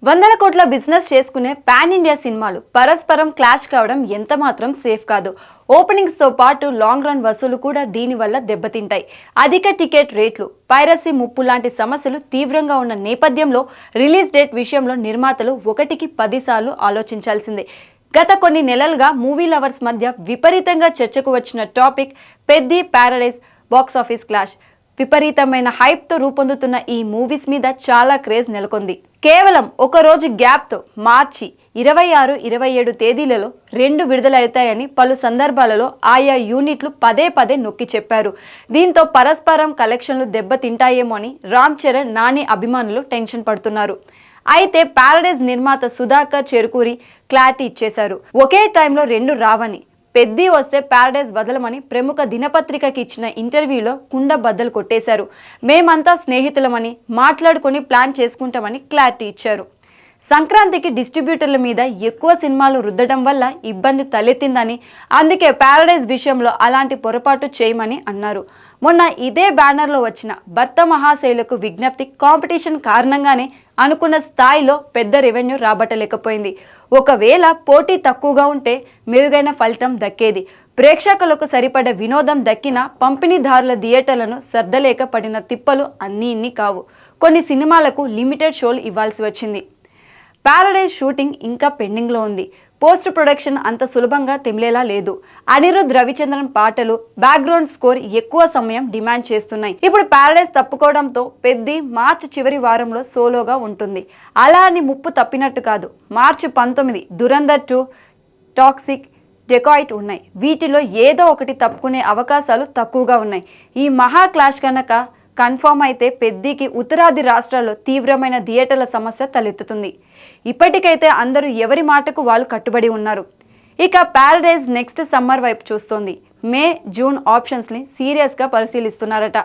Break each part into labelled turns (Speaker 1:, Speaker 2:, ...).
Speaker 1: వందల కోట్ల బిజినెస్ చేసుకునే పాన్ ఇండియా సినిమాలు పరస్పరం క్లాష్ కావడం ఎంత మాత్రం సేఫ్ కాదు. ఓపెనింగ్స్ తో పాటు లాంగ్ రన్ వసూలు కూడా దీనివల్ల దెబ్బతింటాయి. అధిక టికెట్ రేట్లు, పైరసీ ముప్పు లాంటి సమస్యలు తీవ్రంగా ఉన్న నేపథ్యంలో రిలీజ్ డేట్ విషయంలో నిర్మాతలు 1కి 10 సార్లు ఆలోచించాల్సిందే. గత కొన్ని నెలలుగా మూవీ లవర్స్ మధ్య విపరీతంగా చర్చకు వచ్చిన topic Peddi Paradise box office clash. విపరీతమైన హైప్ తో రూపొందుతున్న ఈ మూవీస్ మీద చాలా క్రేజ్ నెలకొంది. కేవలం ఒక రోజు గ్యాప్ తో మార్చి 26, 27 తేదీలలో 2 విడుదలవుతాయని పలు సందర్భాలలో ఆయా యూనిట్లు పదే పదే నొక్కి చెప్పారు. దీంతో పరస్పరం కలెక్షన్లు దెబ్బతింటాయేమో అని రామ్ చరణ్, నాని అభిమానులు టెన్షన్ పడుతున్నారు. అయితే ప్యారడైజ్ నిర్మాత సుధాకర్ చెరుకూరి క్లారిటీ ఇచ్చేశారు. ఒకే టైంలో 2 రావని, పెద్ది వస్తే ప్యారడైజ్ వదలమని ప్రముఖ దినపత్రికకి ఇచ్చిన ఇంటర్వ్యూలో కుండ బద్దలు కొట్టేశారు. మేమంతా స్నేహితులమని, మాట్లాడుకొని ప్లాన్ చేసుకుంటామని క్లారిటీ ఇచ్చారు. సంక్రాంతికి డిస్ట్రిబ్యూటర్ల మీద ఎక్కువ సినిమాలు రుద్దడం వల్ల ఇబ్బంది తలెత్తిందని, అందుకే ప్యారడైజ్ విషయంలో అలాంటి పొరపాటు చేయమని అన్నారు. మొన్న ఇదే బ్యానర్లో వచ్చిన భర్త మహాశైలకు విజ్ఞప్తి కాంపిటీషన్ కారణంగానే అనుకున్న స్థాయిలో పెద్ద రెవెన్యూ రాబట్టలేకపోయింది. ఒకవేళ పోటీ తక్కువగా ఉంటే మెరుగైన ఫలితం దక్కేది. ప్రేక్షకులకు సరిపడ వినోదం దక్కిన పంపిణీదారుల థియేటర్లను సర్దలేక పడిన తిప్పలు ఇన్ని కావు. కొన్ని సినిమాలకు లిమిటెడ్ షోలు ఇవ్వాల్సి వచ్చింది. ప్యారడైజ్ షూటింగ్ ఇంకా పెండింగ్లో ఉంది. పోస్ట్ ప్రొడక్షన్ అంత సులభంగా తెమిలేలా లేదు. అనిరుద్ రవిచంద్రన్ పాటలు, బ్యాక్గ్రౌండ్ స్కోర్ ఎక్కువ సమయం డిమాండ్ చేస్తున్నాయి. ఇప్పుడు ప్యారడైజ్ తప్పుకోవడంతో పెద్ది మార్చి చివరి వారంలో సోలోగా ఉంటుంది. అలా అని ముప్పు తప్పినట్టు కాదు. మార్చి 19 దురంధర్ 2, టాక్సిక్, డెకాయిట్ ఉన్నాయి. వీటిలో ఏదో ఒకటి తప్పుకునే అవకాశాలు తక్కువగా ఉన్నాయి. ఈ మహా క్లాష్ కనుక కన్ఫర్మ్ అయితే పెద్దికి ఉత్తరాది రాష్ట్రాల్లో తీవ్రమైన థియేటర్ల సమస్య తలెత్తుతుంది. ఇప్పటికైతే అందరూ ఎవరి మాటకు వాళ్ళు కట్టుబడి ఉన్నారు. ఇక ప్యారడైజ్ నెక్స్ట్ సమ్మర్ వైపు చూస్తోంది. మే, జూన్ ఆప్షన్స్ని సీరియస్గా పరిశీలిస్తున్నారట.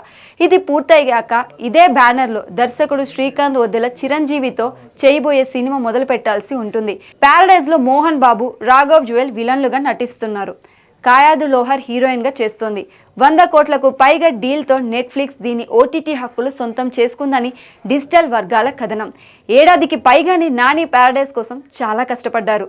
Speaker 1: ఇది పూర్తయ్యాక ఇదే బ్యానర్లో దర్శకుడు శ్రీకాంత్ వద్దెల చిరంజీవితో చేయబోయే సినిమా మొదలు పెట్టాల్సి ఉంటుంది. ప్యారడైజ్లో మోహన్ బాబు, రాఘవ్ జువెల్ విలన్లుగా నటిస్తున్నారు. కాయాదు లోహర్ హీరోయిన్గా చేస్తోంది. 100 కోట్లకు పైగా డీల్తో నెట్ఫ్లిక్స్ దీని ఓటీటీ హక్కులు సొంతం చేసుకుందని డిజిటల్ వర్గాల కథనం. ఏడాదికి పైగానే నాని ప్యారడైజ్ కోసం చాలా కష్టపడ్డారు.